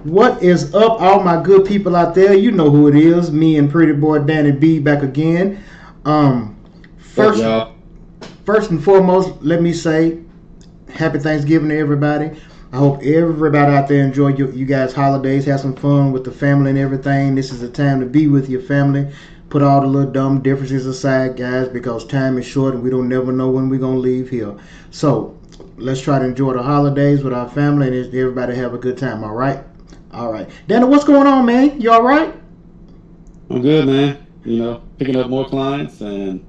What is up, all my good people out there? You know who it is. Me and pretty boy Danny B back again. Um, Up, first, y'all? first and foremost, let me say happy Thanksgiving to everybody. I hope everybody out there enjoy you guys' holidays. Have some fun with the family and everything. This is the time to be with your family. Put all the little dumb differences aside, guys, because time is short and we don't never know when we're gonna leave here. So let's try to enjoy the holidays with our family and everybody have a good time. All right. All right. Danny, what's going on, man? You all right? I'm good, man. Picking up more clients and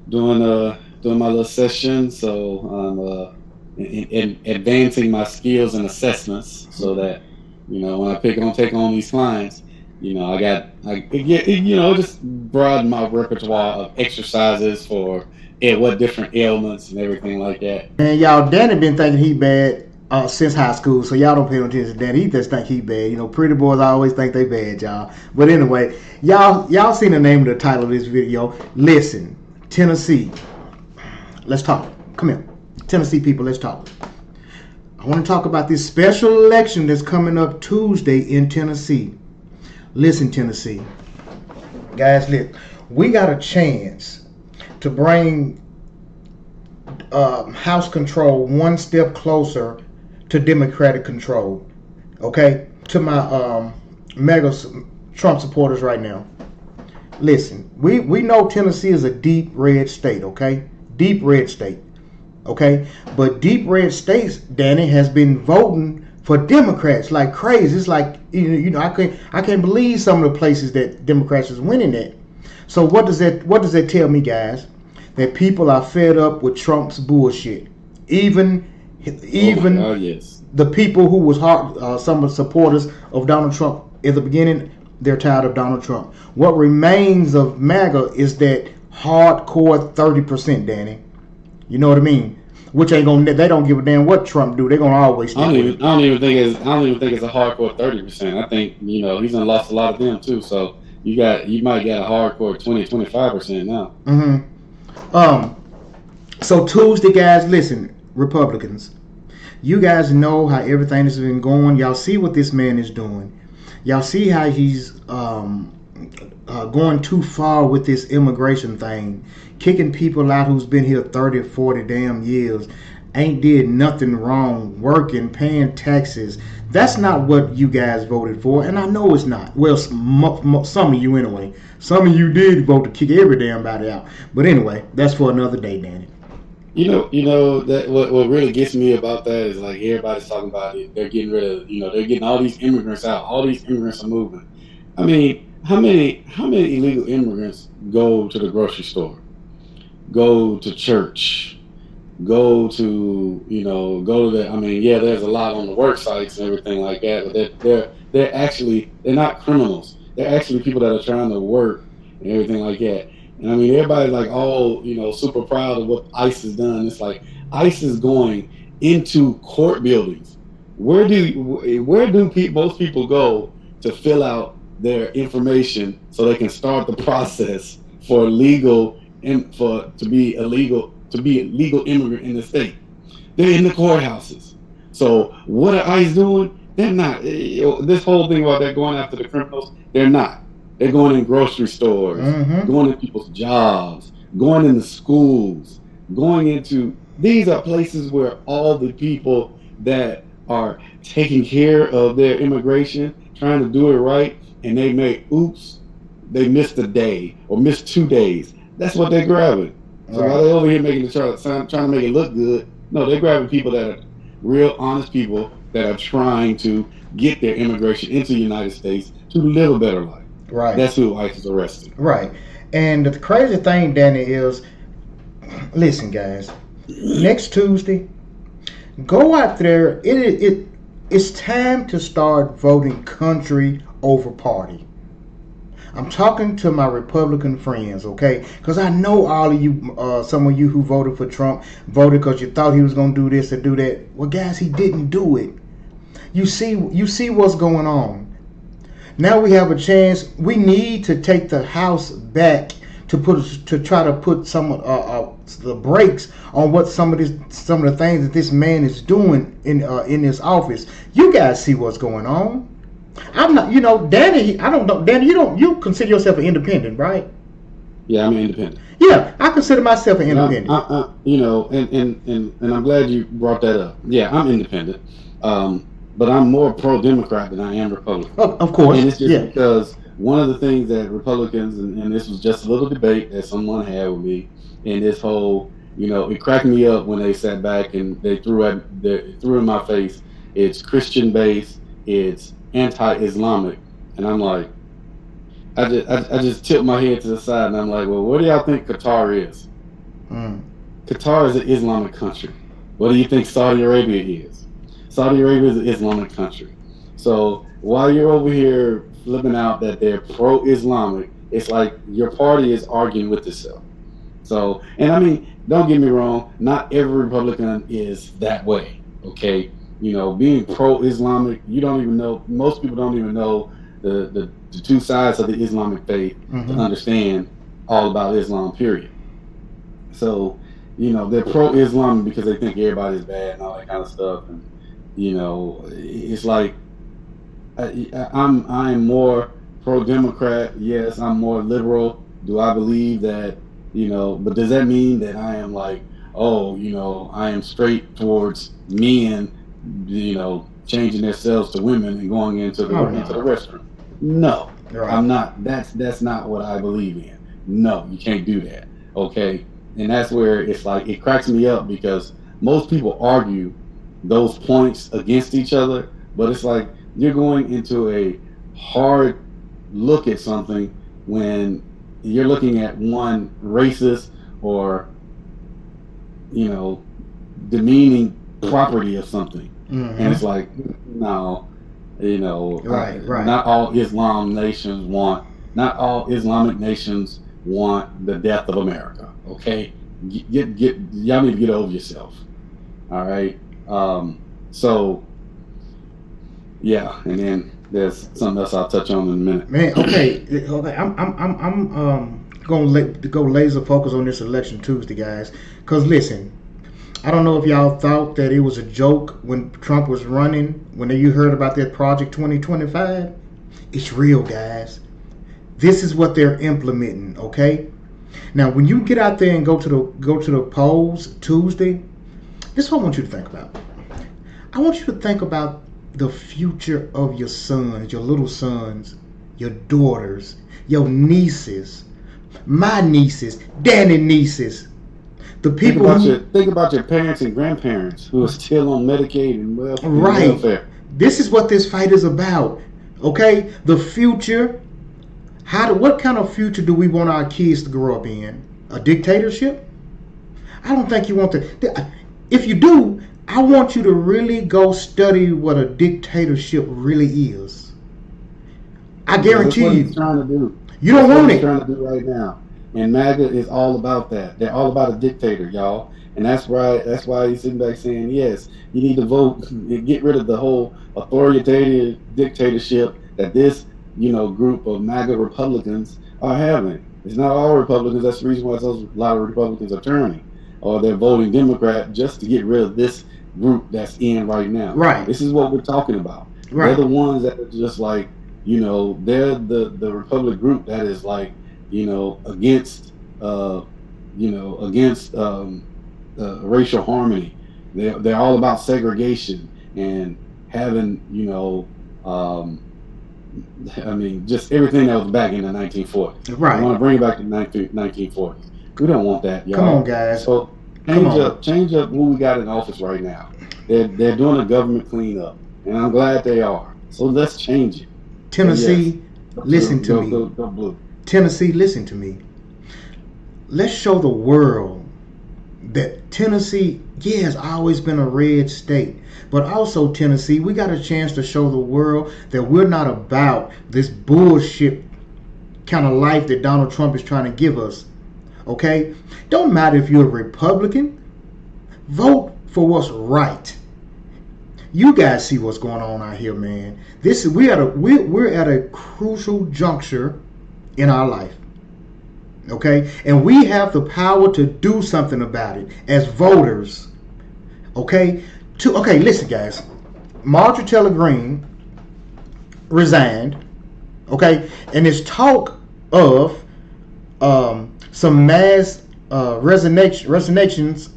doing my little session. So I'm advancing my skills and assessments so that when I pick on take on these clients, I just broaden my repertoire of exercises for what different ailments and everything like that. Man, y'all, Danny been thinking he bad since high school, so y'all don't pay no attention to Danny. He just think he bad. You know, pretty boys always think they bad, y'all. But anyway, y'all seen the name of the title of this video. Listen, Tennessee. Let's talk. Come here. Tennessee people, let's talk. I want to talk about this special election that's coming up Tuesday in Tennessee. Listen, Tennessee. Guys, look, we got a chance to bring House control one step closer to Democratic control. Okay, to my mega Trump supporters right now. Listen, we know Tennessee is a deep red state. Okay, deep red state. Okay, but deep red states, Danny, has been voting for Democrats like crazy. It's like I can't believe some of the places that Democrats is winning at. So what does that tell me, guys? That people are fed up with Trump's bullshit. Even Oh my even God, yes. the people who was some of the supporters of Donald Trump in the beginning, they're tired of Donald Trump. What remains of MAGA is that hardcore 30%, Danny. You know what I mean? Which ain't gonna they don't give a damn what Trump do. They're gonna always stick with him. I don't even think it's a hardcore 30%. I think he's done lost a lot of them too. So you might get a hardcore 20-25% now. Um, so Tuesday, guys, listen, Republicans, you guys know how everything has been going. Y'all see what this man is doing. Y'all see how he's going too far with this immigration thing, kicking people out who's been here 30, 40 damn years, ain't did nothing wrong, working, paying taxes. That's not what you guys voted for, and I know it's not. Well, some of you anyway. Some of you did vote to kick every damn body out. But anyway, that's for another day, Danny. That what really gets me about that is like everybody's talking about it. They're getting rid of, they're getting all these immigrants out. All these immigrants are moving. I mean, how many illegal immigrants go to the grocery store, go to church, go to the. I mean, yeah, there's a lot on the work sites and everything like that, but they're not criminals. They're actually people that are trying to work and everything like that. And I mean, everybody's like, oh, super proud of what ICE has done. It's like ICE is going into court buildings. Most people go to fill out their information so they can start the process for legal and for to be a legal immigrant in the state. They're in the courthouses. So what are ICE doing? They're not. This whole thing about they're going after the criminals, they're not. They're going in grocery stores, Mm-hmm. going in people's jobs, going into schools, going into. These are places where all the people that are taking care of their immigration, trying to do it right, and they may oops, they missed a day or missed 2 days. That's what they're grabbing. So while Right. they're over here trying to make it look good, no, they're grabbing people that are real honest people that are trying to get their immigration into the United States to live a better life. Right. That's who ICE is arresting. Right. And the crazy thing, Danny, is listen, guys. Next Tuesday, go out there. It's time to start voting country over party. I'm talking to my Republican friends, okay? Because I know all of you, some of you who voted for Trump, voted because you thought he was going to do this or do that. Well, guys, he didn't do it. You see what's going on. Now we have a chance. We need to take the House back to try to put some the brakes on what some of the things that this man is doing in his office. You guys see what's going on. I'm not, Danny. I don't know, Danny. You consider yourself an independent, right? Yeah, I'm independent. Yeah, I consider myself an And independent. and I'm glad you brought that up. Yeah, I'm independent, but I'm more pro-Democrat than I am Republican, Of course, and it's just yeah. because one of the things that Republicans and this was just a little debate that someone had with me, and this whole, it cracked me up when they sat back and they threw in my face. It's Christian based, it's anti-Islamic, and I'm like, I just tipped my head to the side, and I'm like, well, what do y'all think Qatar is? Mm. Qatar is an Islamic country. What do you think Saudi Arabia is? Saudi Arabia is an Islamic country. So while you're over here flipping out that they're pro-Islamic, it's like your party is arguing with itself. So, and I mean, don't get me wrong, not every Republican is that way. Okay, being pro-Islamic, you don't even know. Most people don't even know the two sides of the Islamic faith to Mm-hmm. understand all about Islam. Period. So, they're pro-Islam because they think everybody's bad and all that kind of stuff. And it's like I'm more pro-Democrat. Yes, I'm more liberal. Do I believe that? But does that mean that I am like, oh, I am straight towards men, changing themselves to women and going Oh into the no. restroom? No, Right. I'm not. That's not what I believe in. No, you can't do that. Okay, and that's where it's like it cracks me up because most people argue those points against each other, but it's like you're going into a hard look at something when you're looking at one racist or you know demeaning property of something, and it's Mm-hmm. like no, Right. Right. not all not all Islamic nations want the death of America. Okay, y'all need to get over yourself. All right. So yeah, and then there's something else I'll touch on in a minute. Man. Okay. Okay. I'm gonna go laser focus on this election Tuesday, guys. Cause listen, I don't know if y'all thought that it was a joke when Trump was running. When you heard about that Project 2025, it's real, guys. This is what they're implementing. Okay. Now, when you get out there and go to the polls Tuesday, this is what I want you to think about. I want you to think about the future of your sons, your little sons, your daughters, your nieces, my nieces, Danny nieces, the people who Think about your parents and grandparents who are still on Medicaid and right. welfare. This is what this fight is about. Okay, the future. What kind of future do we want our kids to grow up in? A dictatorship? I don't think you want to. If you do, I want you to really go study what a dictatorship really is. I Because that's guarantee what he's you, trying to do. you don't That's what want he's it. trying to do right now. And MAGA is all about that. They're all about a dictator, y'all. And that's why he's sitting back saying, yes, you need to vote and get rid of the whole authoritative dictatorship that this, group of MAGA Republicans are having. It's not all Republicans. That's the reason why a lot of Republicans are turning or they're voting Democrat just to get rid of this group that's in right now. Right, This is what we're talking about. They're right. the ones that are just like, they're the Republic group that is like, against, uh, against racial harmony. They're all about segregation and having, um, I mean, just everything that was back in the 1940s. They Right. want to bring it back to the 1940s. We don't want that, Come on, y'all. guys. So Come on. change up who we got in office right now. They're doing a government cleanup, and I'm glad they are. So let's change it. So yes, Tennessee, listen to me. go blue. Tennessee, listen to me. Let's show the world that Tennessee, yeah, has always been a red state. But also, Tennessee, we got a chance to show the world that we're not about this bullshit kind of life that Donald Trump is trying to give us. Okay? Don't matter if you're a Republican, vote for what's right. You guys see what's going on out here, man. We're at a crucial juncture in our life. Okay? And we have the power to do something about it as voters. Okay? Listen, guys. Marjorie Taylor Greene resigned. Okay, and there's talk of some mass resignations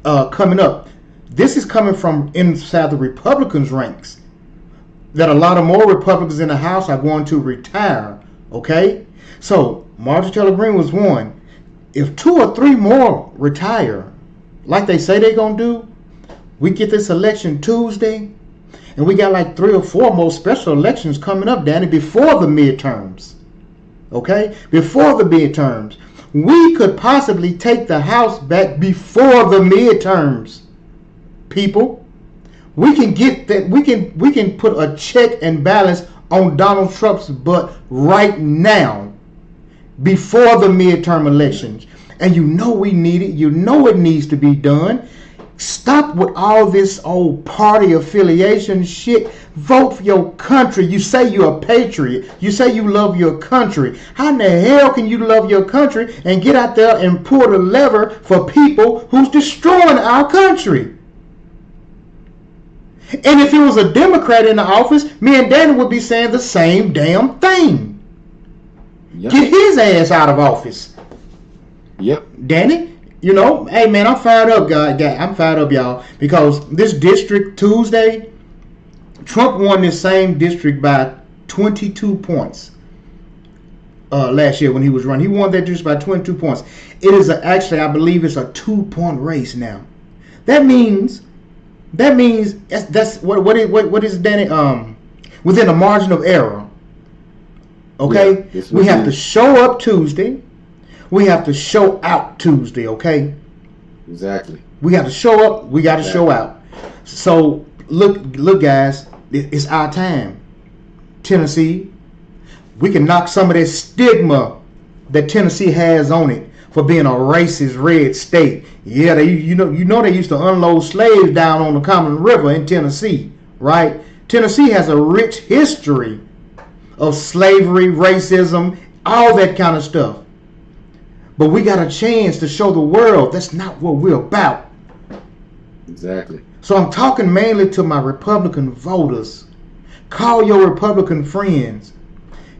coming up. This is coming from inside the Republicans' ranks. That a lot of more Republicans in the House are going to retire. Okay, so Marjorie Taylor Greene was one. If two or three more retire, like they say they're gonna do, we get this election Tuesday, and we got like 3 or 4 more special elections coming up, Danny, before the midterms. Okay, before the midterms, we could possibly take the House back before the midterms. People, we can get that. We can put a check and balance on Donald Trump's butt right now before the midterm elections. And you know we need it. You know it needs to be done. Stop with all this old party affiliation shit. Vote for your country. You say you're a patriot. You say you love your country. How in the hell can you love your country and get out there and pull the lever for people who's destroying our country? And if it was a Democrat in the office, me and Danny would be saying the same damn thing. Yep. Get his ass out of office. Yep. Danny, you know, hey man, I'm fired up, guys. I'm fired up, y'all, because this district Tuesday, Trump won this same district by 22 points. Last year when he was running, he won that district by 22 points. It is actually, I believe, it's a 2-point race now. That means that's what is Danny? Within a margin of error. Okay, yeah, we have to show up Tuesday. We have to show out Tuesday, okay? Exactly. We have to show up. We got to show out. So look, guys, it's our time. Tennessee, we can knock some of that stigma that Tennessee has on it for being a racist red state. Yeah, you know they used to unload slaves down on the Common River in Tennessee, right? Tennessee has a rich history of slavery, racism, all that kind of stuff. But we got a chance to show the world that's not what we're about. Exactly. So I'm talking mainly to my Republican voters. Call your Republican friends.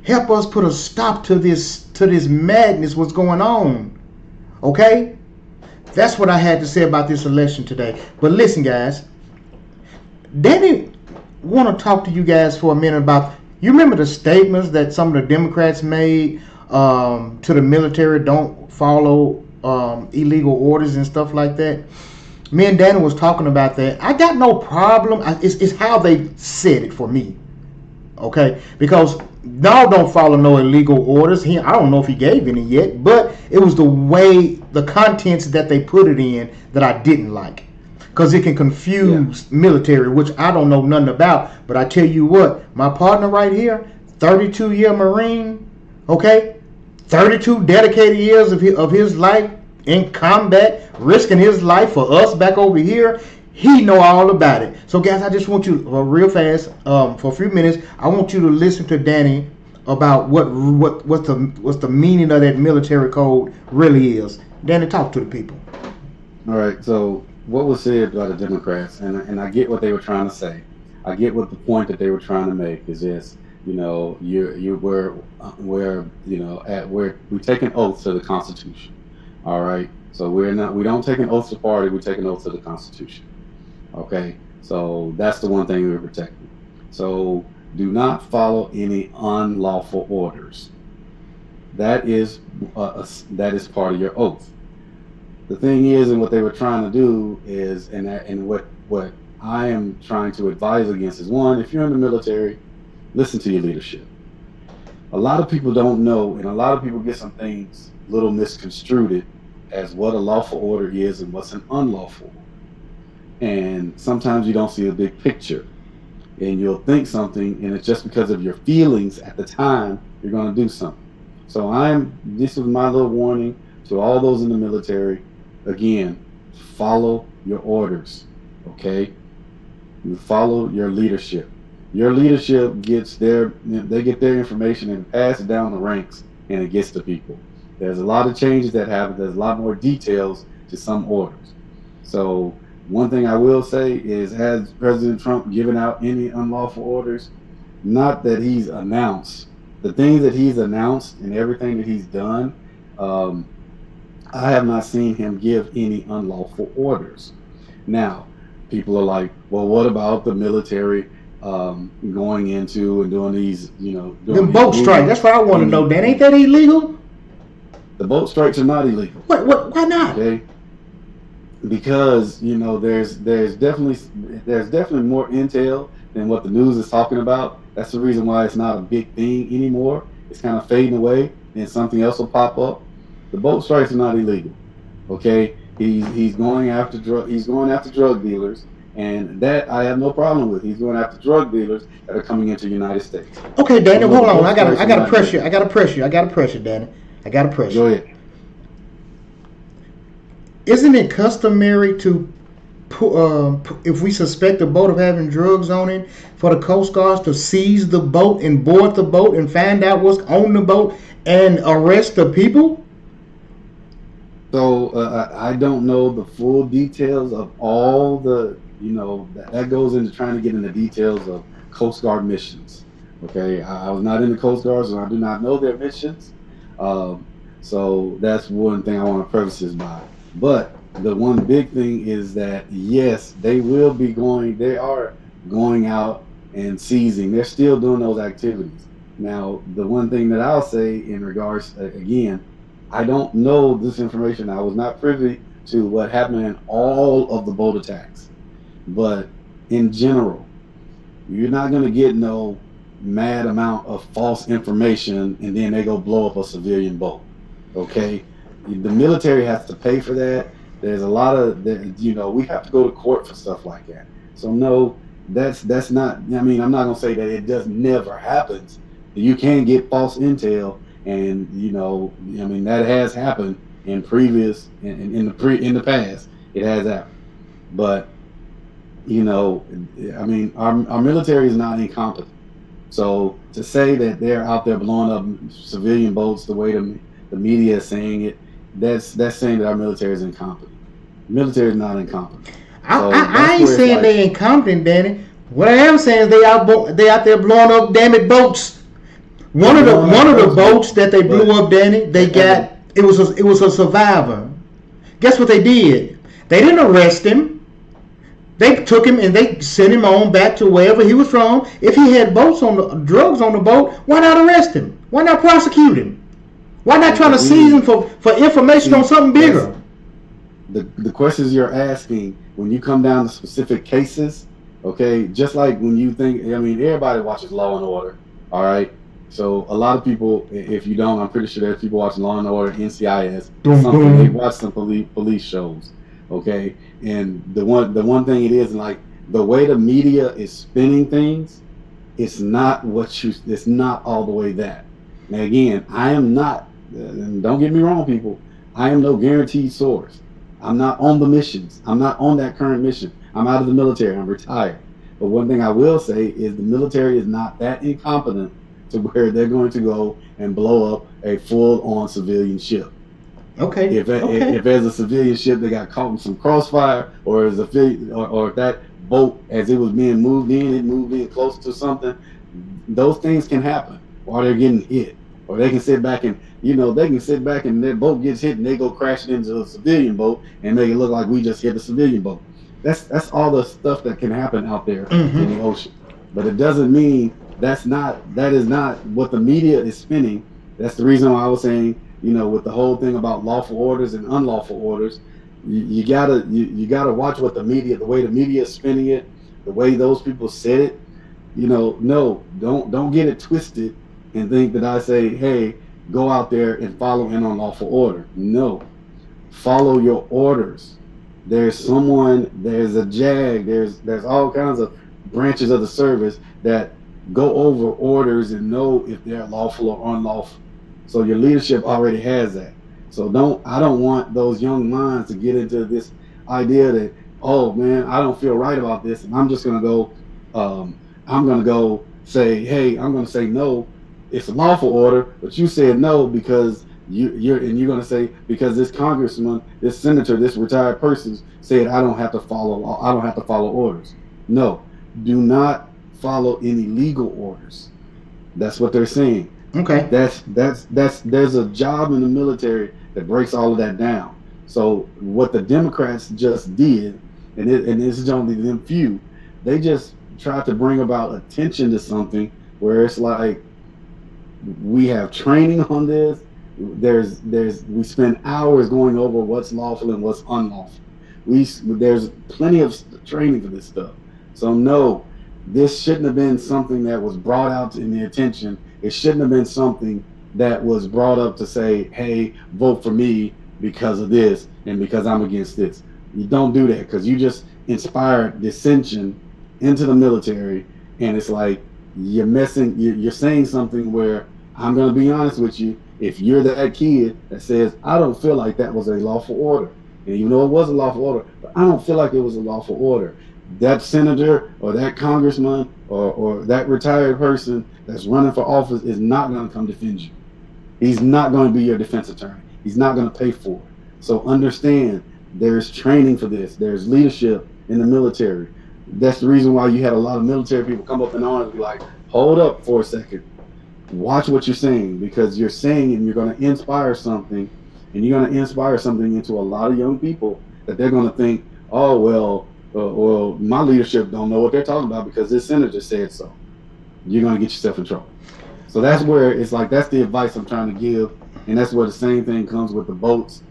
Help us put a stop to this madness what's going on. Okay? That's what I had to say about this election today. But listen, guys. Danny want to talk to you guys for a minute about, you remember the statements that some of the Democrats made to the military, don't follow illegal orders and stuff like that. Me and Danny was talking about that. I got no problem. It's how they said it for me. Okay? Because y'all don't follow no illegal orders. I don't know if he gave any yet, but it was the way, the contents that they put it in that I didn't like. Because it can confuse military, which I don't know nothing about. But I tell you what, my partner right here, 32-year Marine, okay? 32 dedicated years of his life in combat, risking his life for us back over here. He know all about it. So guys, I just want you real fast for a few minutes. I want you to listen to Danny about what's the meaning of that military code really is. Danny, talk to the people. All right. So what was said by the Democrats, and I get what they were trying to say. I get what the point that they were trying to make is this. You know, we're take an oath to the Constitution. All right. So we don't take an oath to party. We take an oath to the Constitution. Okay. So that's the one thing we're protecting. So do not follow any unlawful orders. That is part of your oath. The thing is, and what they were trying to do is, and what I am trying to advise against is, one, if you're in the military, listen to your leadership. A lot of people don't know, and a lot of people get some things a little misconstrued as what a lawful order is and what's an unlawful order. And sometimes you don't see a big picture, and you'll think something, and it's just because of your feelings at the time you're going to do something. So this is my little warning to all those in the military. Again, follow your orders, okay? You follow your leadership. Your leadership they get their information and pass it down the ranks, and it gets to people. There's a lot of changes that happen. There's a lot more details to some orders. So one thing I will say is, has President Trump given out any unlawful orders? not that he's announced the things that he's announced and everything that he's done. Um, I have not seen him give any unlawful orders. Now, people are like, well, what about the military going into and doing these, doing Them these boat strikes. That's movements what I want to in know, the Dan. Ain't in that illegal? the boat strikes are not illegal. What? Why not? Okay, because there's definitely more intel than what the news is talking about. That's the reason why it's not a big thing anymore. It's kind of fading away. Then something else will pop up. The boat strikes are not illegal. Okay, he's going after drug dealers, and that I have no problem with. He's going after drug dealers that are coming into the United States. Okay, So Danny, no, the hold on. boat I strikes are got to not press you. I illegal. got to press you. I got to press you, Danny. I got to press Go you. ahead. Isn't it customary to if we suspect a boat of having drugs on it, for the Coast Guards to seize the boat and board the boat and find out what's on the boat and arrest the people? So I don't know the full details of all that goes into trying to get into details of Coast Guard missions. Okay, I was not in the Coast Guard, so I do not know their missions. Um, so that's one thing I want to preface this by. But the one big thing is that yes, they will be going. They are going out and seizing. They're still doing those activities. Now, the one thing that I'll say in regards again, I don't know this information. I was not privy to what happened in all of the boat attacks, but in general, you're not going to get no mad amount of false information and then they go blow up a civilian boat. Okay, the military has to pay for that. There's a lot of we have to go to court for stuff like that. So no, that's not. I mean, I'm not gonna say that it just never happens. You can get false intel, and I mean that has happened in previous in the past. It has happened, but you know, I mean, our military is not incompetent. So to say that they're out there blowing up civilian boats the way the media is saying it, that's saying that our military is incompetent. The military is not incompetent. So I that's ain't where it's saying like they incompetent, Danny. What I am saying is they out there blowing up damn it boats. they're blowing One up of the boats, boats that they blew but up, Danny, they as a got it was a survivor. Guess what they did? They didn't arrest him. They took him and they sent him on back to wherever he was from. If he had boats on the drugs on the boat, why not arrest him? Why not prosecute him? Why not try to seize him again, for information on see, something that's bigger? the questions you're asking when you come down to specific cases. Okay, just like when you think, I mean, everybody watches Law and Order. All right, so a lot of people, if you don't, I'm pretty sure there's people watching Law and Order, NCIS, Boom, something. They boom. watch some police shows. Okay, and the one thing it is like the way the media is spinning things, it's not all the way that. Now again, I am not, and don't get me wrong, people, I am no guaranteed source. I'm not on the missions. I'm not on that current mission. I'm out of the military. I'm retired. But one thing I will say is the military is not that incompetent to where they're going to go and blow up a full-on civilian ship. Okay, okay. If there's a civilian ship that got caught in some crossfire, or or if that boat as it was being moved in, it moved in close to something, those things can happen while they're getting hit, or they can sit back and they can sit back and their boat gets hit and they go crashing into a civilian boat and make it look like we just hit a civilian boat. That's all the stuff that can happen out there in the Mm-hmm. ocean, but it doesn't mean that is not what the media is spinning. That's the reason why I was saying, with the whole thing about lawful orders and unlawful orders, you gotta watch what the way the media is spinning it, the way those people said it. No, don't get it twisted and think that I say, hey, go out there and follow an unlawful order. No, follow your orders. There's a JAG, there's all kinds of branches of the service that go over orders and know if they're lawful or unlawful. So your leadership already has that. So I don't want those young minds to get into this idea that, oh man, I don't feel right about this and um I'm gonna go say, hey, I'm gonna say no, it's a lawful order, but you said no because you're going to say because this congressman, this senator, this retired person said I don't have to follow orders. No, do not follow any legal orders. That's what they're saying. Okay. That's there's a job in the military that breaks all of that down. So what the Democrats just did, and this is only them few, they just tried to bring about attention to something where it's like we have training on this. There's we spend hours going over what's lawful and what's unlawful. There's plenty of training for this stuff. So no, this shouldn't have been something that was brought out in the attention. It shouldn't have been something that was brought up to say, hey, vote for me because of this and because I'm against this. You don't do that because you just inspired dissension into the military, and it's like you're saying something where I'm going to be honest with you. If you're that kid that says, I don't feel like that was a lawful order, and even though it was a lawful order, but I don't feel like it was a lawful order, that senator or that congressman or that retired person that's running for office is not going to come defend you. He's not going to be your defense attorney. He's not going to pay for it. So understand there's training for this. There's leadership in the military. That's the reason why you had a lot of military people come up in arms and be like, hold up for a second. Watch what you're saying, because you're saying and you're going to inspire something, and you're going to inspire something into a lot of young people that they're going to think, oh, well, my leadership don't know what they're talking about because this senator said so. You're going to get yourself in trouble. So that's where it's like, that's the advice I'm trying to give. And that's where the same thing comes with the boats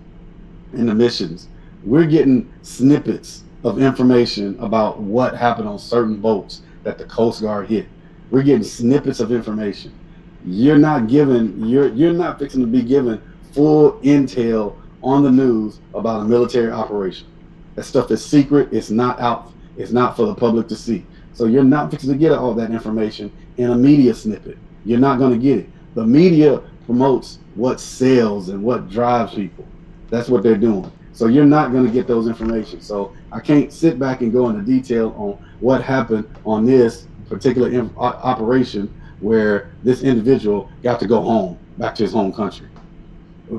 and the missions. We're getting snippets of information about what happened on certain boats that the Coast Guard hit. We're getting snippets of information. You're not fixing to be given full intel on the news about a military operation. That stuff is secret. It's not out. It's not for the public to see. So you're not fixing to get all that information in a media snippet. You're not going to get it. The media promotes what sells and what drives people. That's what they're doing. So you're not going to get those information. So I can't sit back and go into detail on what happened on this particular operation where this individual got to go home, back to his home country. A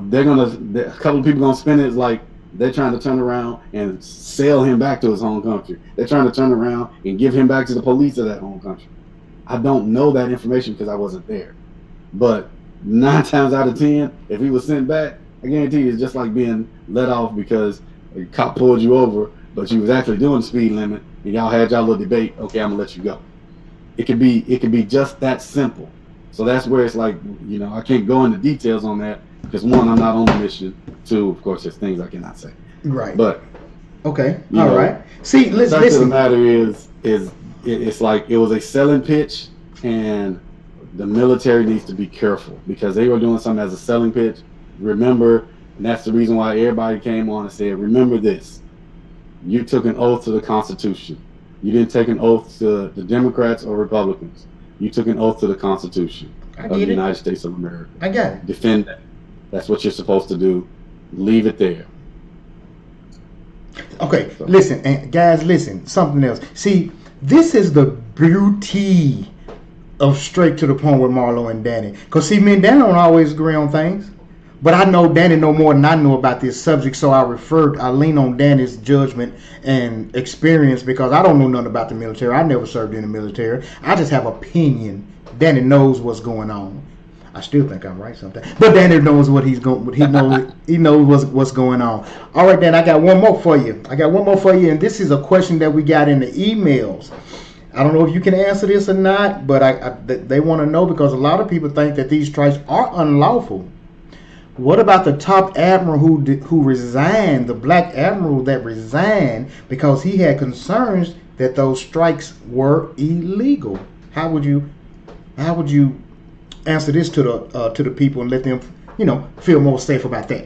couple of people gonna spin it like they're trying to turn around and sell him back to his home country. They're trying to turn around and give him back to the police of that home country. I don't know that information because I wasn't there. But 9 times out of 10, if he was sent back, I guarantee you it's just like being let off because a cop pulled you over, but you was actually doing the speed limit and y'all had y'all little debate. Okay, I'm gonna let you go. It could be just that simple. So that's where it's like, I can't go into details on that because one, I'm not on the mission. Two, of course, there's things I cannot say. Right. But okay, all right. See, the fact of the listen. matter is it's like it was a selling pitch, and the military needs to be careful because they were doing something as a selling pitch. Remember, and that's the reason why everybody came on and said, remember this. You took an oath to the Constitution. You didn't take an oath to the Democrats or Republicans. You took an oath to the Constitution of the United States of America. I got it. Defend that. That's what you're supposed to do. Leave it there. Okay, so. Listen, and guys, listen, something else. See, this is the beauty of straight to the point with Marlo and Danny. Because, see, me and Danny don't always agree on things. But I know Danny know more than I know about this subject, so I lean on Danny's judgment and experience because I don't know nothing about the military. I never served in the military. I just have opinion. Danny knows what's going on. I still think I'm right sometimes, but Danny knows what he's going. He knows what's going on. All right, Dan, I got one more for you. And this is a question that we got in the emails. I don't know if you can answer this or not, but they want to know because a lot of people think that these strikes are unlawful. What about the top admiral who resigned, the black admiral that resigned because he had concerns that those strikes were illegal? How would you answer this to the people and let them, feel more safe about that?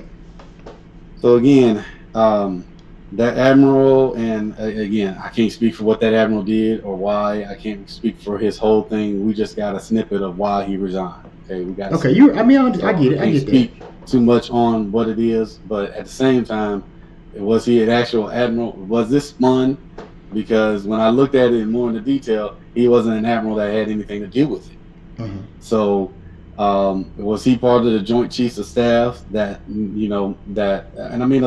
So again, that admiral, and again, I can't speak for what that admiral did or why. I can't speak for his whole thing. We just got a snippet of why he resigned. Okay, we got. Okay, I get it. I get speak too much on what it is, but at the same time, was he an actual admiral? Was this spun? Because when I looked at it more in the detail, he wasn't an admiral that had anything to do with it. Mm-hmm. So, was he part of the Joint Chiefs of Staff that, and I mean,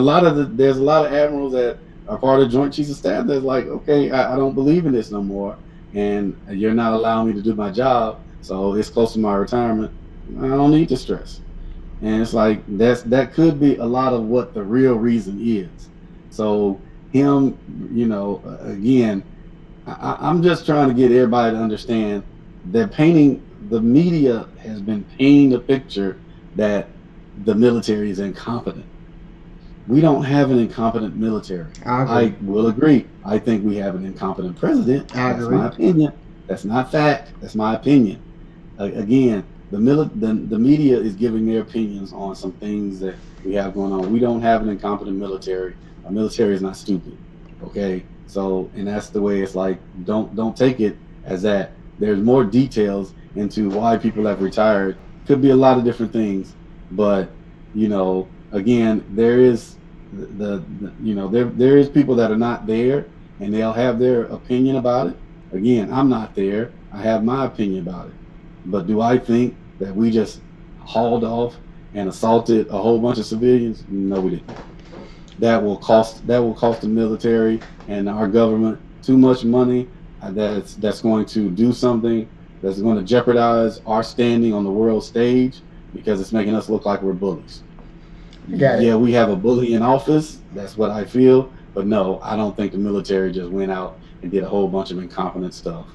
there's a lot of admirals that are part of the Joint Chiefs of Staff that's like, okay, I don't believe in this no more. and you're not allowing me to do my job, so it's close to my retirement. I don't need to stress. And it's like that could be a lot of what the real reason is. So him, again, I'm just trying to get everybody to understand that the media has been painting a picture that the military is incompetent. We don't have an incompetent military. I agree. I will agree. I think we have an incompetent president. I That's agree. my opinion. That's not fact. That's my opinion. Again, the media is giving their opinions on some things that we have going on. We don't have an incompetent military. Our military is not stupid. Okay, so and that's the way it's like. Don't take it as that. There's more details into why people have retired. Could be a lot of different things, but again, there is there is people that are not there, and they'll have their opinion about it. Again, I'm not there. I have my opinion about it. But do I think that we just hauled off and assaulted a whole bunch of civilians? No, we didn't. That will cost the military and our government too much money. That's going to do something that's going to jeopardize our standing on the world stage because it's making us look like we're bullies. I got it. Yeah, we have a bully in office. That's what I feel. But no, I don't think the military just went out and did a whole bunch of incompetent stuff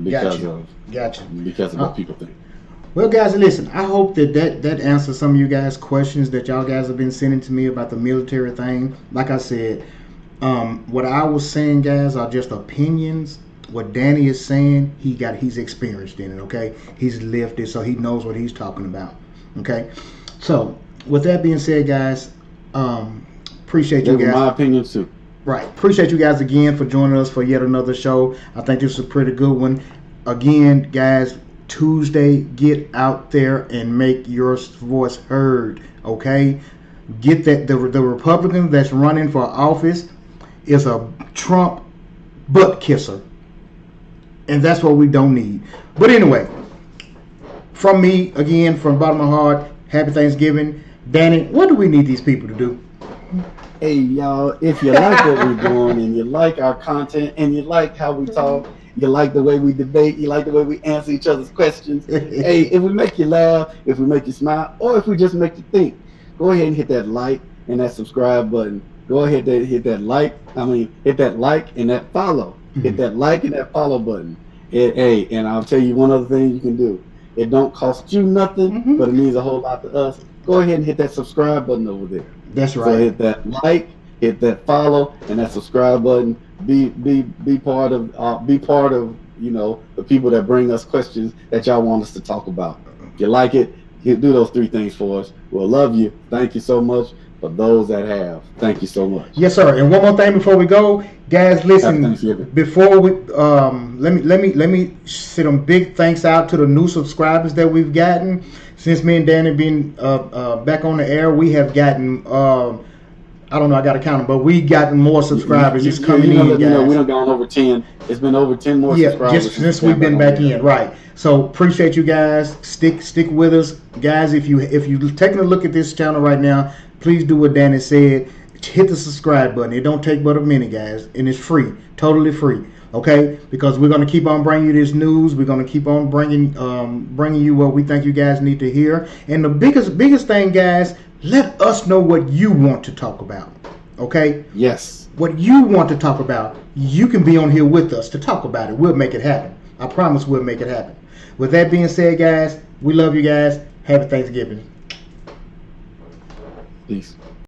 because Gotcha. of Gotcha. because of Uh, what people think. well, guys, listen. I hope that answers some of you guys' questions that y'all guys have been sending to me about the military thing. Like I said, what I was saying, guys, are just opinions. What Danny is saying, he's experienced in it. Okay, he's lived it, so he knows what he's talking about. Okay, so with that being said, guys, appreciate They you were guys. my opinions too. Right. Appreciate you guys again for joining us for yet another show. I think this is a pretty good one. Again, guys, Tuesday, get out there and make your voice heard. Okay? Get that the Republican that's running for office is a Trump butt kisser. And that's what we don't need. But anyway, from me, again, from the bottom of my heart, happy Thanksgiving. Danny, what do we need these people to do? Hey y'all, if you like what we're doing and you like our content and you like how we talk, you like the way we debate, you like the way we answer each other's questions. Hey, if we make you laugh, if we make you smile, or if we just make you think, go ahead and hit that like and that subscribe button. Go ahead and hit that like. Hit that like and that follow. Hit that like and that follow button. Hey, and I'll tell you one other thing you can do. It don't cost you nothing, Mhm. but it means a whole lot to us. Go ahead and hit that subscribe button over there. That's So right. hit that like, hit that follow, and that subscribe button. Be part of the people that bring us questions that y'all want us to talk about. If you like it, you do those three things for us. We'll love you. Thank you so much. For those that have, thank you so much. Yes, sir. And one more thing before we go, guys. Happy Listen, Thanksgiving. before we let me send them big thanks out to the new subscribers that we've gotten since me and Danny been back on the air. We have gotten I don't know, I got to count them, but we gotten more subscribers. It's coming in, Let me know. We guys. done gone over 10. It's been over 10 more Yeah, subscribers just since since we've been on back the air. in, right? So appreciate you guys. Stick with us, guys. If you taking a look at this channel right now, please do what Danny said. Hit the subscribe button. It don't take but a minute, guys, and it's free, totally free. Okay, because we're gonna keep on bringing you this news. We're gonna keep on bringing you what we think you guys need to hear. And the biggest thing, guys, let us know what you want to talk about. Okay, Yes. what you want to talk about, you can be on here with us to talk about it. We'll make it happen. I promise we'll make it happen. With that being said, guys, we love you guys. Happy Thanksgiving. Peace.